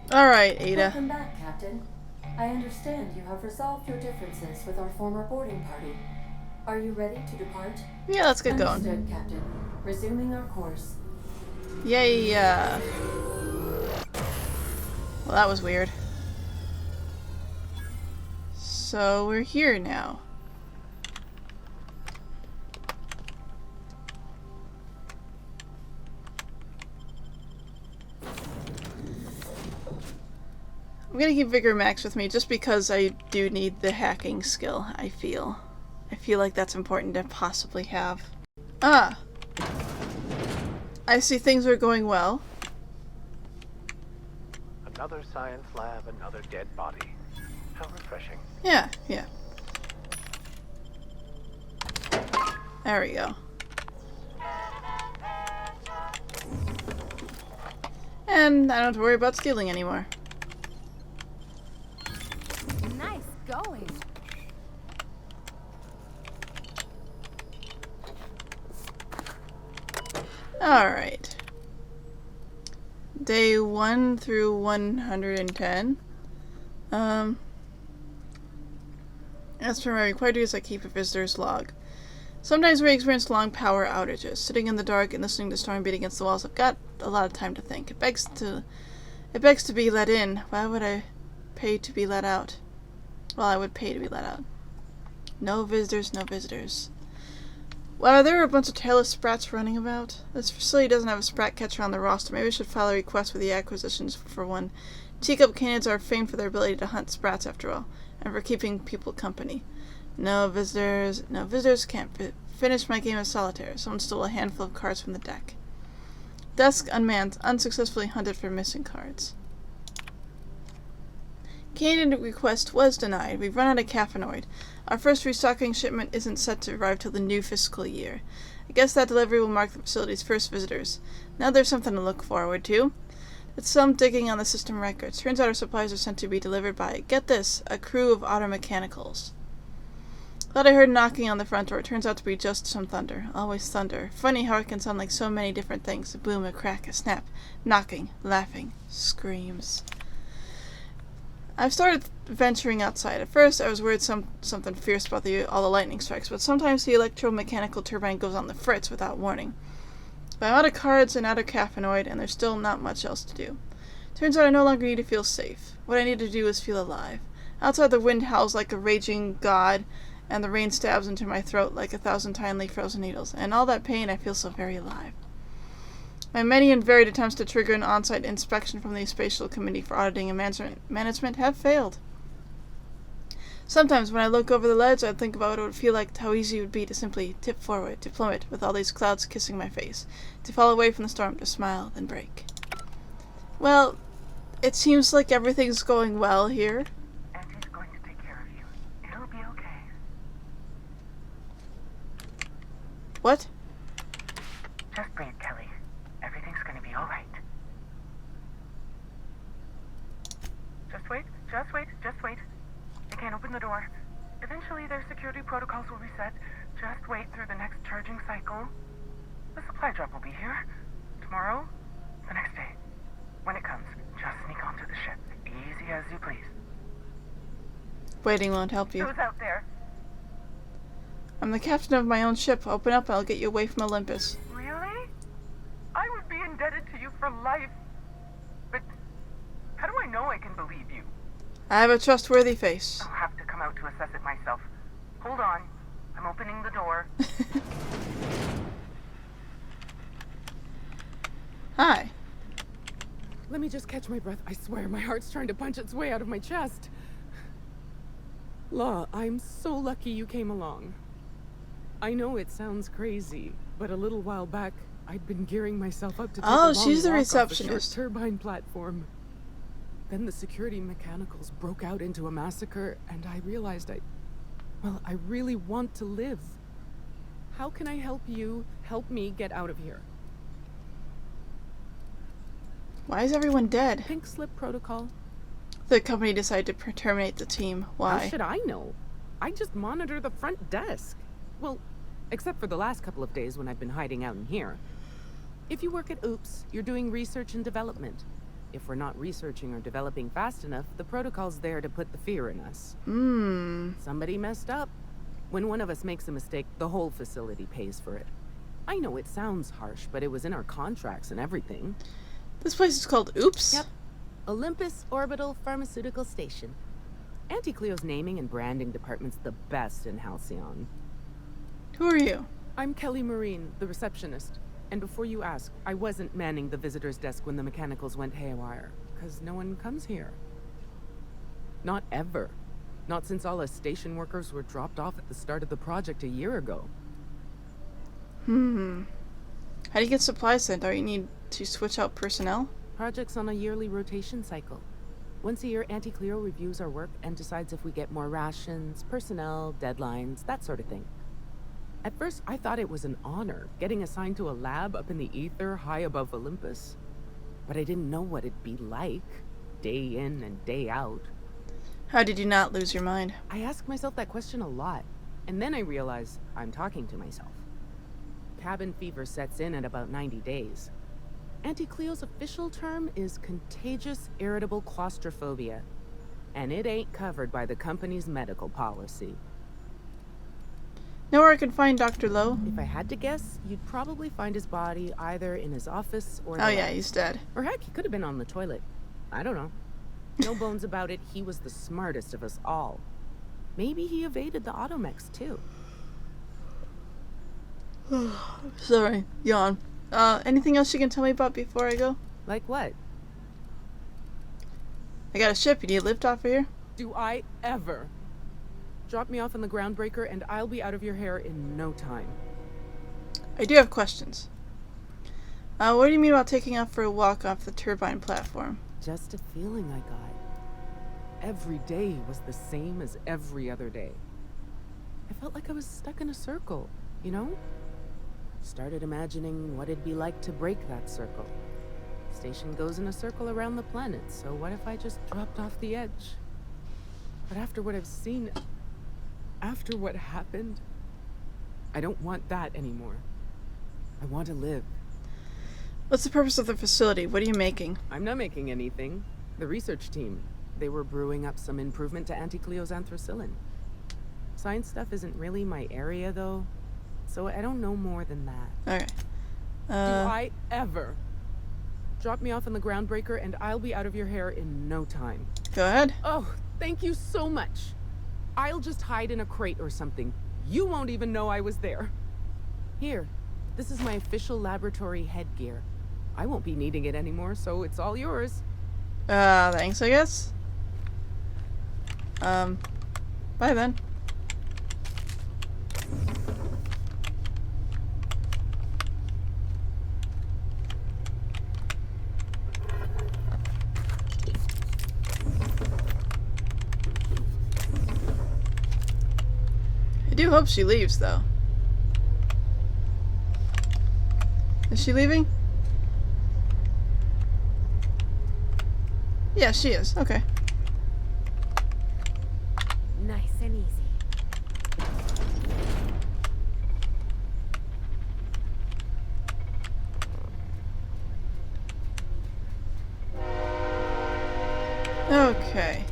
Alright, Ada. Welcome back, Captain. I understand you have resolved your differences with our former boarding party. Are you ready to depart? Yeah, let's get going. Understood, Captain. Resuming our course. Yay, well, that was weird. So, we're here now. I'm gonna keep Vigor Max with me just because I do need the hacking skill, I feel. I feel like that's important to possibly have. Ah! I see things are going well. Another science lab, another dead body. How refreshing. Yeah. There we go. And I don't have to worry about stealing anymore. Nice going. Alright. Day 1 through 110. As for my required duties, I keep a visitor's log. Sometimes we experience long power outages. Sitting in the dark and listening to storm beat against the walls, I've got a lot of time to think. It begs to be let in. Why would I pay to be let out? Well, I would pay to be let out. No visitors, no visitors. Wow, there are a bunch of tailless sprats running about. This facility doesn't have a sprat catcher on the roster. Maybe I should file a request for the acquisitions for one. Teacup canids are famed for their ability to hunt sprats, after all, and for keeping people company. No visitors. No visitors. Can't finish my game of solitaire. Someone stole a handful of cards from the deck. Desk unmanned. Unsuccessfully hunted for missing cards. Canadian request was denied. We've run out of caffeinoid. Our first restocking shipment isn't set to arrive till the new fiscal year. I guess that delivery will mark the facility's first visitors. Now there's something to look forward to. It's some digging on the system records. Turns out our supplies are sent to be delivered by, get this, a crew of automechanicals. Thought I heard knocking on the front door. It turns out to be just some thunder. Always thunder. Funny how it can sound like so many different things. A boom, a crack, a snap. Knocking, laughing, screams. I've started venturing outside. At first, I was worried something fierce about all the lightning strikes, but sometimes the electromechanical turbine goes on the fritz without warning. But I'm out of cards and out of caffeinoid, and there's still not much else to do. Turns out I no longer need to feel safe. What I need to do is feel alive. Outside, the wind howls like a raging god, and the rain stabs into my throat like 1,000 tinely frozen needles. And all that pain, I feel so very alive. My many and varied attempts to trigger an on-site inspection from the Spatial Committee for Auditing and Management have failed. Sometimes when I look over the ledge, I think about what it would feel like, how easy it would be to simply tip forward, to plummet with all these clouds kissing my face, to fall away from the storm, to smile, then break. Well, it seems like everything's going well here. Auntie's going to take care of you. It'll be okay. What? Just breathe, Kelly. Everything's going to be all right. Just wait. I can't open the door. Eventually, their security protocols will reset. Just wait through the next charging cycle. The supply drop will be here. Tomorrow, the next day. When it comes, just sneak onto the ship. Easy as you please. Waiting won't help you. Who's out there? I'm the captain of my own ship. Open up and I'll get you away from Olympus. Really? I would be indebted to you for life. But how do I know I can believe you? I have a trustworthy face. I'll have to come out to assess it myself. Hold on. I'm opening the door. Hi. Let me just catch my breath. I swear, my heart's trying to punch its way out of my chest. Law, I'm so lucky you came along. I know it sounds crazy, but a little while back, I'd been gearing myself up to take a long she's the walk off receptionist. a short turbine platform. Then the security mechanicals broke out into a massacre, and I realized I really want to live. How can I help you help me get out of here? Why is everyone dead? Pink slip protocol. The company decided to terminate the team. Why? How should I know? I just monitor the front desk. Well, except for the last couple of days when I've been hiding out in here. If you work at Oops, you're doing research and development. If we're not researching or developing fast enough, the protocol's there to put the fear in us. Somebody messed up. When one of us makes a mistake, the whole facility pays for it. I know it sounds harsh, but it was in our contracts and everything. This place is called Oops? Yep. Olympus Orbital Pharmaceutical Station. Auntie Cleo's naming and branding department's the best in Halcyon. Who are you? I'm Kelly Marine, the receptionist. And before you ask, I wasn't manning the visitor's desk when the mechanicals went haywire, because no one comes here. Not ever. Not since all us station workers were dropped off at the start of the project a year ago. How do you get supplies sent? Don't you need to switch out personnel? Project's on a yearly rotation cycle. Once a year, Auntie Cleo reviews our work and decides if we get more rations, personnel, deadlines, that sort of thing. At first, I thought it was an honor, getting assigned to a lab up in the ether high above Olympus. But I didn't know what it'd be like, day in and day out. How did you not lose your mind? I ask myself that question a lot, and then I realize I'm talking to myself. Cabin fever sets in at about 90 days. Auntie Cleo's official term is contagious irritable claustrophobia, and it ain't covered by the company's medical policy. Know where I can find Dr. Lowe? If I had to guess, you'd probably find his body either in his office or Oh yeah, he's dead. Or heck, he could have been on the toilet. I don't know. No bones about it, he was the smartest of us all. Maybe he evaded the automex too. Sorry, yawn. Anything else you can tell me about before I go? Like what? I got a ship. You need a lift off of here? Do I ever? Drop me off on the groundbreaker and I'll be out of your hair in no time. I do have questions. What do you mean about taking off for a walk off the turbine platform? Just a feeling I got. Every day was the same as every other day. I felt like I was stuck in a circle, you know? Started imagining what it'd be like to break that circle. Station goes in a circle around the planet, so what if I just dropped off the edge? But after what I've seen, after what happened, I don't want that anymore. I want to live. What's the purpose of the facility? What are you making? I'm not making anything. The research team, they were brewing up some improvement to Auntie Cleo's anthracillin. Science stuff isn't really my area, though, so I don't know more than that. Okay. Do I ever? Drop me off on the groundbreaker and I'll be out of your hair in no time. Go ahead. Oh, thank you so much. I'll just hide in a crate or something. You won't even know I was there. Here, this is my official laboratory headgear. I won't be needing it anymore, so it's all yours. Thanks, I guess. Bye then. I do hope she leaves, though. Is she leaving? Yeah, she is. Okay. Nice and easy. Okay.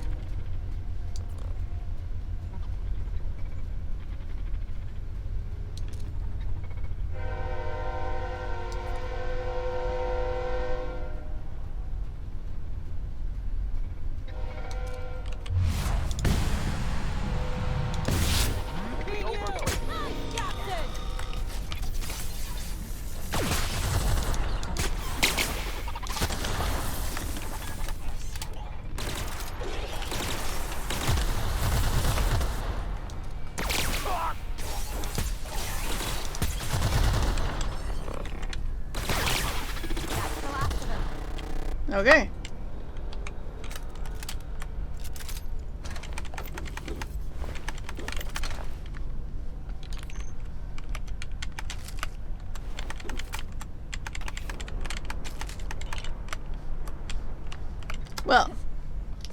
Okay. Well,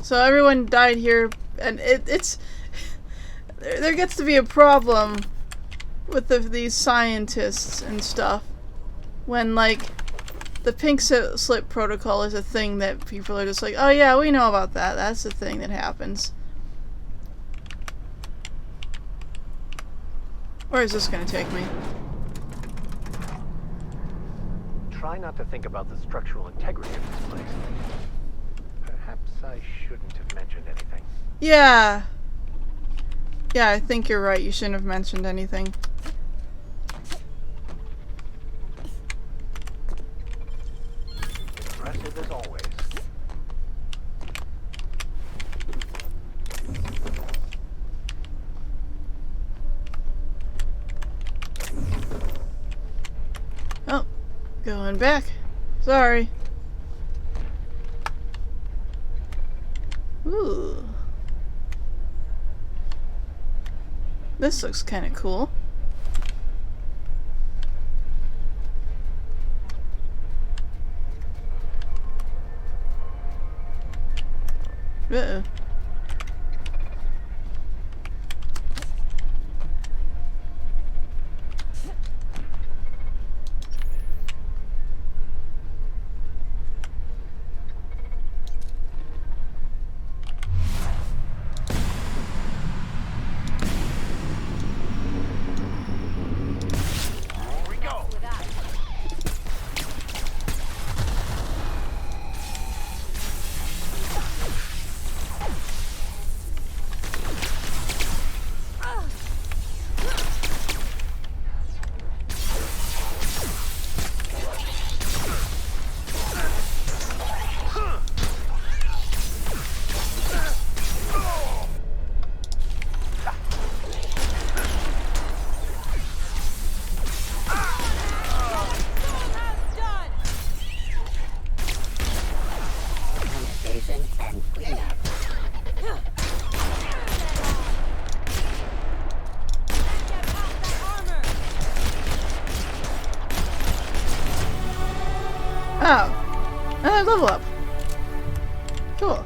so everyone died here, and it's there gets to be a problem with these scientists and stuff when, like, The pink slip protocol is a thing that people are just like, oh yeah, we know about that. That's the thing that happens. Where is this going to take me? Try not to think about the structural integrity of this place. Perhaps I shouldn't have mentioned anything. Yeah. Yeah, I think you're right. You shouldn't have mentioned anything. Impressive as always. Oh, going back. Sorry. Ooh. This looks kind of cool. Uh-oh. Here we go. Oh. Another level up. Cool.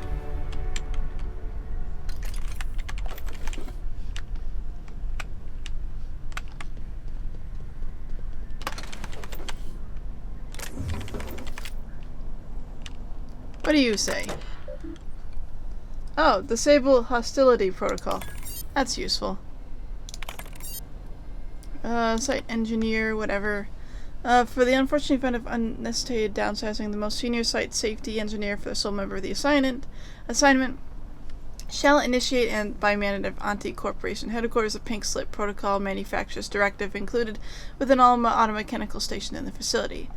What do you say? Oh, disable hostility protocol. That's useful. Site engineer, whatever. For the unfortunate event of unnecessary downsizing, the most senior site safety engineer for the sole member of the assignment shall initiate and by mandate of anti-corporation headquarters a pink slip protocol manufacturer's directive included within all automechanical station in the facility.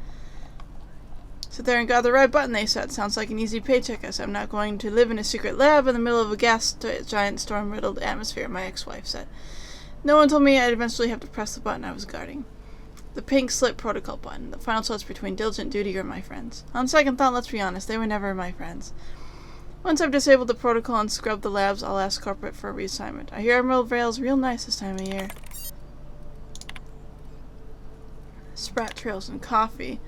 Sit there and got the right button, they said. Sounds like an easy paycheck, as I'm not going to live in a secret lab in the middle of a giant storm-riddled atmosphere, my ex-wife said. No one told me I'd eventually have to press the button I was guarding. The pink slip protocol button, the final choice between diligent duty or my friends. On second thought, let's be honest, they were never my friends. Once I've disabled the protocol and scrubbed the labs, I'll ask corporate for a reassignment. I hear Emerald Vale's real nice this time of year. Sprat trails and coffee.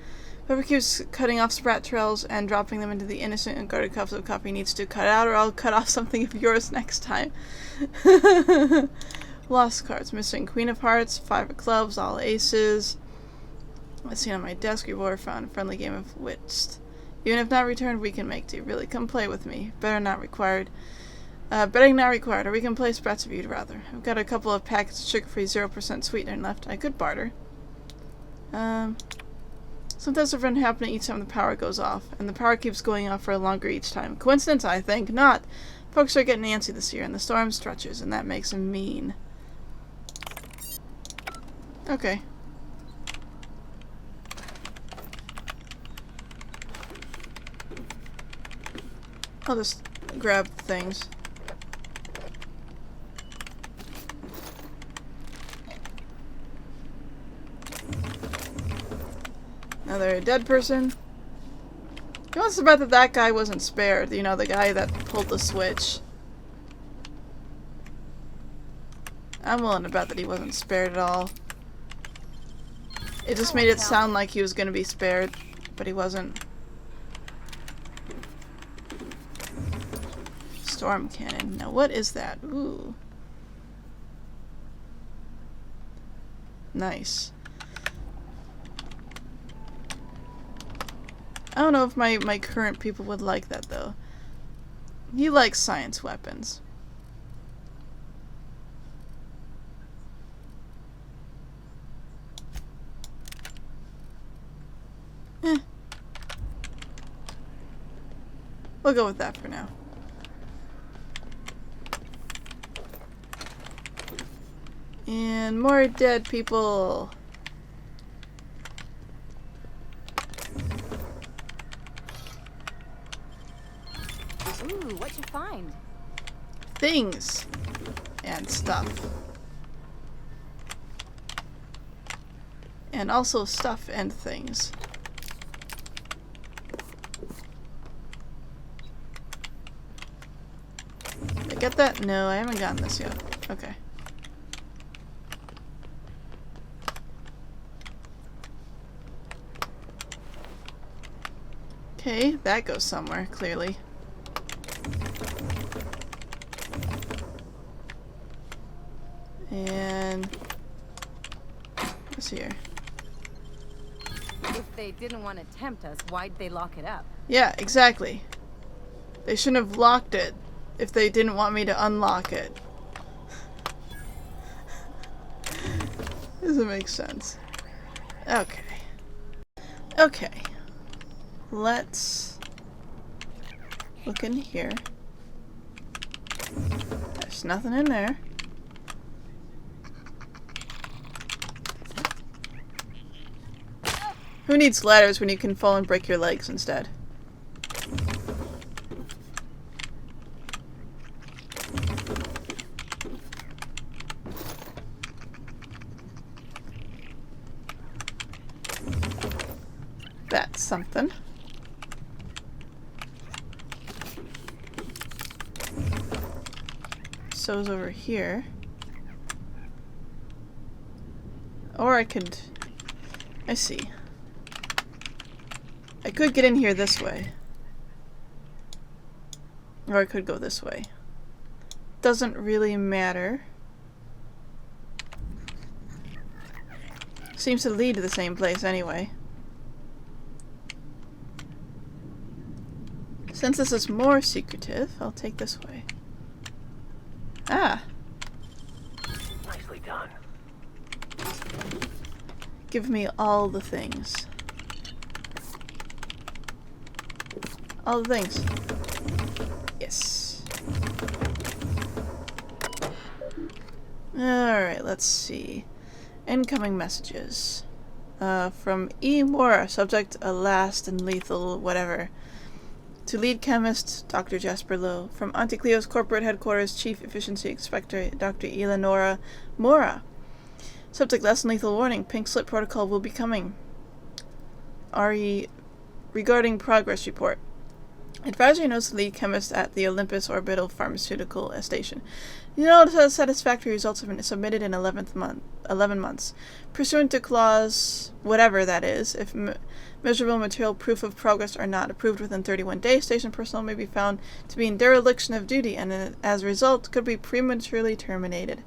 Whoever keeps cutting off sprat trails and dropping them into the innocent and guarded cups of coffee needs to cut out, or I'll cut off something of yours next time. Lost cards. Missing Queen of Hearts, 5 of Clubs, all aces. I see on my desk reward found a friendly game of Whist. Even if not returned, we can make do. Really, come play with me. Betting not required, or we can play Sprats if you'd rather. I've got a couple of packets of sugar-free 0% sweetener left. I could barter. Sometimes event happening each time the power goes off, and the power keeps going off for longer each time. Coincidence, I think. Not. Folks are getting antsy this year, and the storm stretches, and that makes them mean. Okay. I'll just grab the things. Another dead person. You know what's about that guy wasn't spared? You know, the guy that pulled the switch. I'm willing to bet that he wasn't spared at all. It just made it sound like he was going to be spared, but he wasn't. Storm cannon. Now what is that? Ooh. Nice. I don't know if my current people would like that, though. He likes science weapons. We'll go with that for now. And more dead people. Ooh, what'd you find? Things. And stuff. And also stuff and things. Did I get that? No, I haven't gotten this yet. Okay. Okay, that goes somewhere, clearly. And what's here? If they didn't want to tempt us, why'd they lock it up? Yeah, exactly. They shouldn't have locked it if they didn't want me to unlock it. Doesn't make sense. Okay. Okay. Let's look in here. There's nothing in there. Who needs ladders when you can fall and break your legs instead? That's something. So's over here. Or I could... I see. I could get in here this way. Or I could go this way. Doesn't really matter. Seems to lead to the same place anyway. Since this is more secretive, I'll take this way. Ah! Nicely done. Give me all the things. All the things. Yes. Alright, let's see. Incoming messages. From E. Moore, subject a last and lethal whatever. To lead chemist, Dr. Jasper Lowe. From Auntie Cleo's corporate headquarters, Chief Efficiency Inspector, Dr. Eleonora Mora. Subject less than lethal warning. Pink slip protocol will be coming. RE regarding progress report. Advisory notes the lead chemist at the Olympus Orbital Pharmaceutical Station. You know, satisfactory results have been submitted in 11 months. Pursuant to clause whatever that is, if measurable material proof of progress are not approved within 31 days, station personnel may be found to be in dereliction of duty and as a result could be prematurely terminated.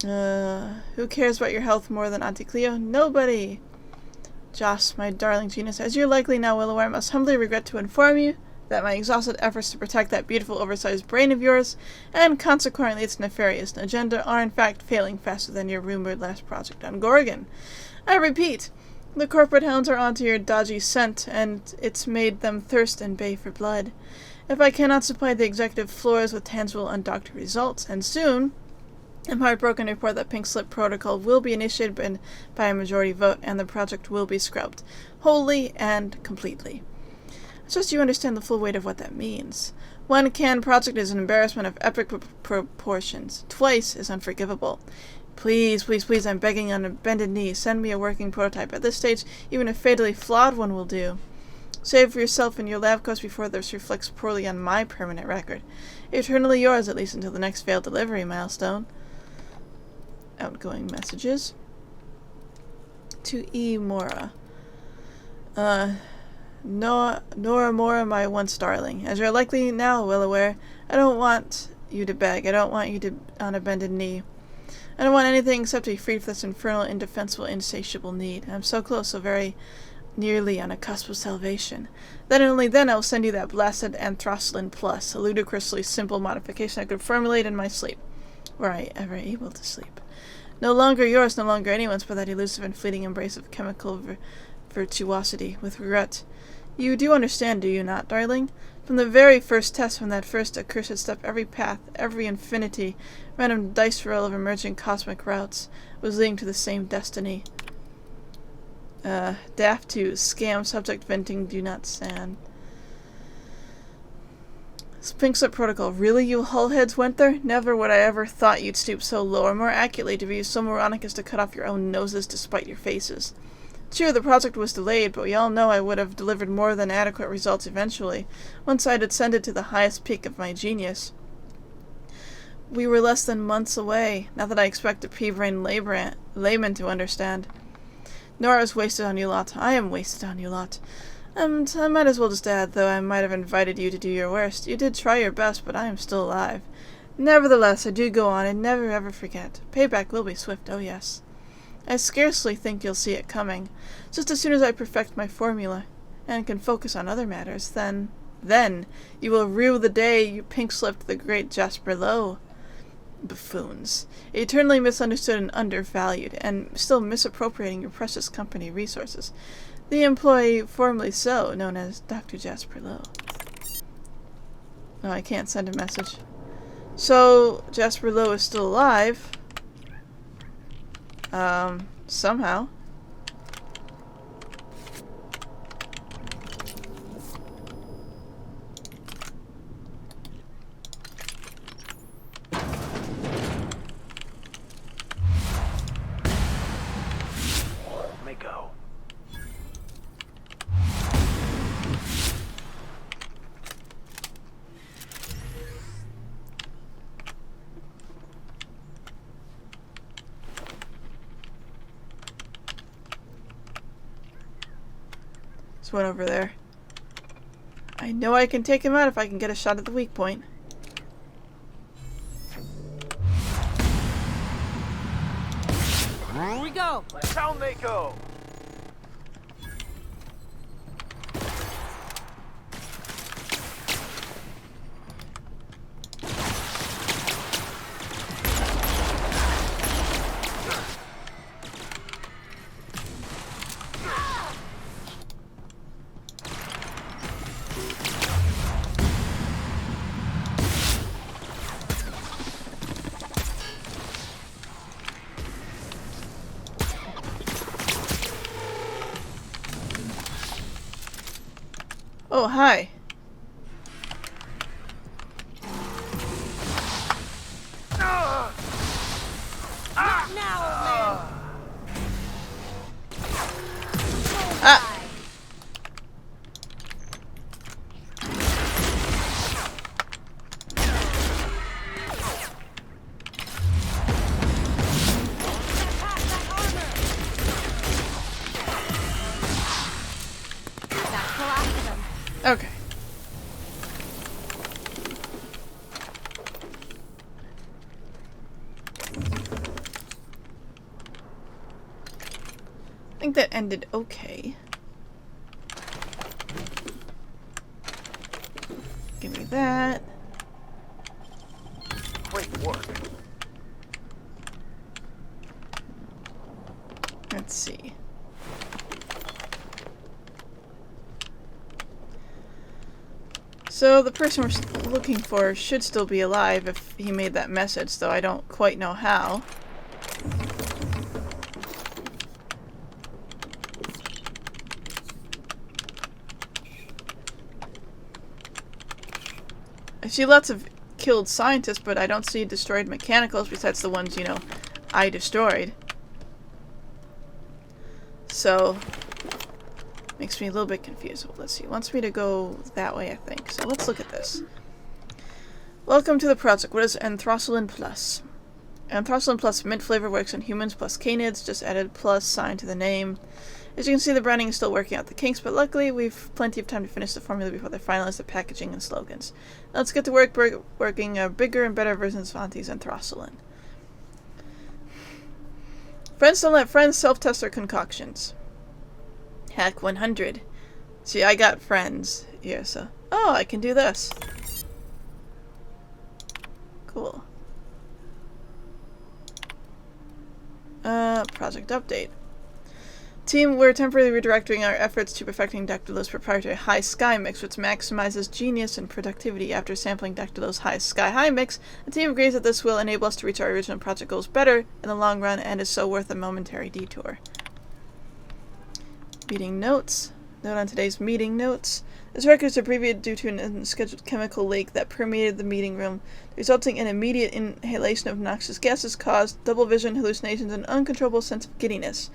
Who cares about your health more than Auntie Cleo? Nobody! Joss, my darling genius, as you're likely now well aware, I must humbly regret to inform you that my exhausted efforts to protect that beautiful oversized brain of yours, and consequently its nefarious agenda, are in fact failing faster than your rumored last project on Gorgon. I repeat, the corporate hounds are onto your dodgy scent, and it's made them thirst and bay for blood. If I cannot supply the executive floors with tangible undoctored results, and soon, I'm heartbroken to report that Pink Slip Protocol will be initiated by a majority vote, and the project will be scrubbed, wholly and completely. It's just you understand the full weight of what that means. One canned project is an embarrassment of epic proportions. Twice is unforgivable. Please, please, please, I'm begging on a bended knee, send me a working prototype. At this stage, even a fatally flawed one will do. Save yourself and your lab coats before this reflects poorly on my permanent record. Eternally yours, at least until the next failed delivery milestone. Outgoing messages. To E. Mora. Nora Mora, my once darling. As you're likely now well aware, I don't want you to beg. I don't want you to on a bended knee. I don't want anything except to be freed from this infernal, indefensible, insatiable need. I'm so close, so very nearly on a cusp of salvation. Then and only then I will send you that blasted Anthracylin Plus, a ludicrously simple modification I could formulate in my sleep. Were I ever able to sleep. No longer yours, no longer anyone's, but that elusive and fleeting embrace of chemical virtuosity. With regret. You do understand, do you not, darling? From the very first test, from that first accursed step, every path, every infinity, random dice roll of emerging cosmic routes, was leading to the same destiny. Daft to scam subject venting do not stand. Pink Slip Protocol. Really, you hullheads went there? Never would I ever thought you'd stoop so low, or more accurately, to be so moronic as to cut off your own noses to spite your faces. Sure, the project was delayed, but we all know I would have delivered more than adequate results eventually, once I'd ascended to the highest peak of my genius. We were less than months away, not that I expect a pea-brained layman to understand. Nora is wasted on you lot. I am wasted on you lot. And I might as well just add, though I might have invited you to do your worst. You did try your best, but I am still alive. Nevertheless, I do go on and never ever forget. Payback will be swift, oh yes. I scarcely think you'll see it coming. Just as soon as I perfect my formula, and can focus on other matters, then you will rue the day you pink-slipped the great Jasper Lowe. Buffoons. Eternally misunderstood and undervalued, and still misappropriating your precious company resources. The employee formerly so, known as Dr. Jasper Lowe. No, I can't send a message. So, Jasper Lowe is still alive. Somehow. May go. There's one over there. I know I can take him out if I can get a shot at the weak point. Here we go. Down they go. Oh, hi. Ah! Okay. I think that ended okay. Give me that. Great work. Let's see. So the person we're looking for should still be alive if he made that message, though I don't quite know how. I see lots of killed scientists, but I don't see destroyed mechanicals besides the ones, you know, I destroyed. So, makes me a little bit confused. Well, let's see. It wants me to go that way, I think. So let's look at this. Welcome to the project. What is Anthracylin Plus? Anthracylin Plus mint flavor works on humans plus canids. Just added plus sign to the name. As you can see, the branding is still working out the kinks, but luckily we've plenty of time to finish the formula before they finalize the packaging and slogans. Now let's get to work working bigger and better versions of Auntie's Anthracylin. Friends don't let friends self-test their concoctions. Hack 100. See, I got friends here, so... Oh, I can do this. Cool. Project update. Team, we're temporarily redirecting our efforts to perfecting Dr. Lowe's proprietary High Sky mix, which maximizes genius and productivity. After sampling Dr. Lowe's High Sky High mix, the team agrees that this will enable us to reach our original project goals better in the long run and is so worth a momentary detour. Meeting notes. Note on today's meeting notes. This record is abbreviated due to an unscheduled chemical leak that permeated the meeting room, resulting in immediate inhalation of noxious gases caused double vision, hallucinations, and uncontrollable sense of giddiness,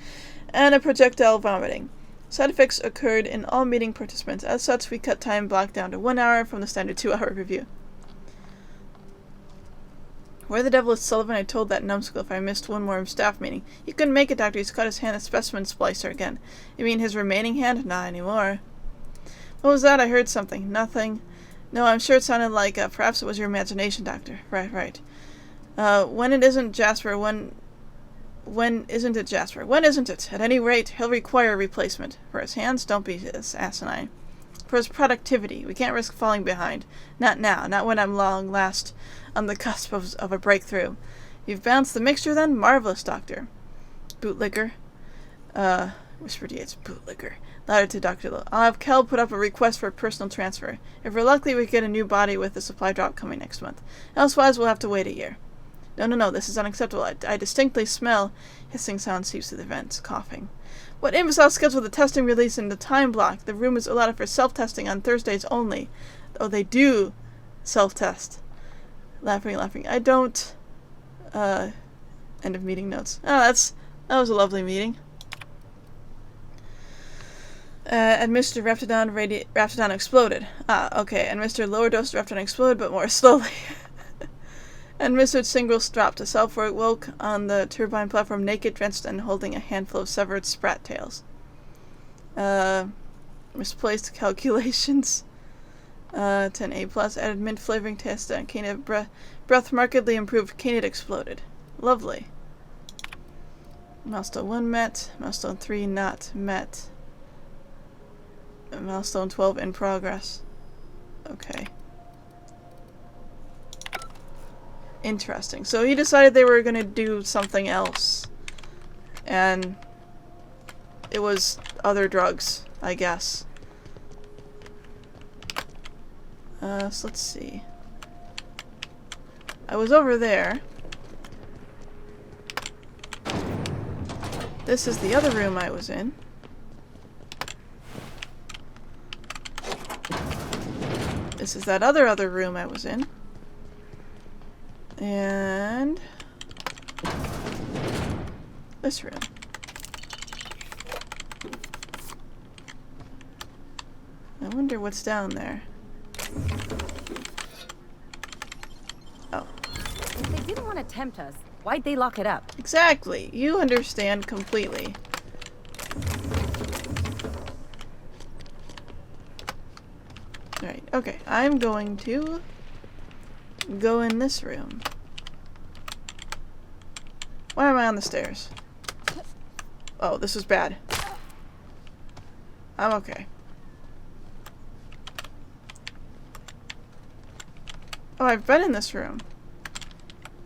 and a projectile vomiting. Side effects occurred in all meeting participants. As such, we cut time block down to 1 hour from the standard 2-hour review. Where the devil is Sullivan? I told that numbskull if I missed one more staff meeting. He couldn't make it, Doctor. He's cut his hand at specimen splicer again. You mean his remaining hand? Not anymore. What was that? I heard something. Nothing. No, I'm sure it sounded like, perhaps it was your imagination, Doctor. Right. When it isn't Jasper, when isn't it Jasper? When isn't it? At any rate, he'll require a replacement. For his hands, don't be asinine. For his productivity, we can't risk falling behind. Not now, not when I'm long last on the cusp of a breakthrough. You've balanced the mixture then? Marvelous, Doctor. Bootlicker. Whispered Yates. Bootlicker. Louder to Dr. Lowe. I'll have Kel put up a request for a personal transfer. If we're lucky, we get a new body with the supply drop coming next month. Elsewise, we'll have to wait a year. No, this is unacceptable. I distinctly smell hissing sound seeps through the vents. Coughing. What imbecile scheduled the testing release in the time block? The room is allotted for self-testing on Thursdays only. Oh, they do self-test. Laughing. I don't... End of meeting notes. Oh, that was a lovely meeting. And Mr. Raptidon exploded. Okay. And Mr. Lower Dose Raptidon exploded, but more slowly. And Mr. Singrel dropped. A self-work woke on the turbine platform, naked, drenched, and holding a handful of severed sprat tails. Misplaced calculations. 10A+. Added mint flavoring test. Canid breath markedly improved. Canid exploded. Lovely. Milestone 1 met. Milestone 3 not met. Milestone 12 in progress. Okay. Interesting. So he decided they were gonna do something else. And it was other drugs, I guess. So let's see. I was over there. This is the other room I was in. This is that other room I was in. And this room. I wonder what's down there. Oh. If they didn't want to tempt us, why'd they lock it up? Exactly. You understand completely. Alright, okay. I'm going to go in this room. Why am I on the stairs? Oh, this is bad. I'm okay. Oh, I've been in this room.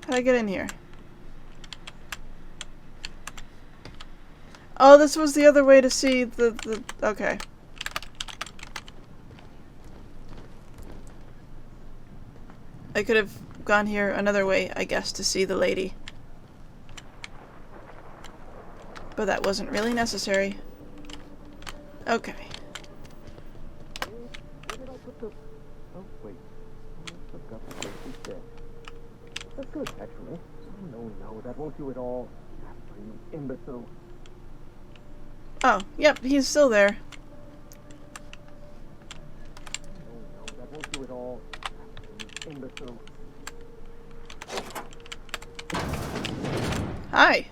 How'd I get in here? Oh, this was the other way to see the okay. I could have gone here another way, I guess, to see the lady. But that wasn't really necessary. Okay. Where did I put the... Oh, wait. I forgot the place instead. That's good, actually. Oh, no, that won't do at all. You imbecile. Oh, yep, he's still there. No, that won't do at all. You imbecile. Hi.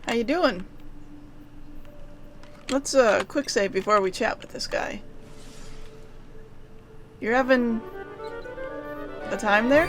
How you doing? Let's quick save before we chat with this guy. You're having a time there?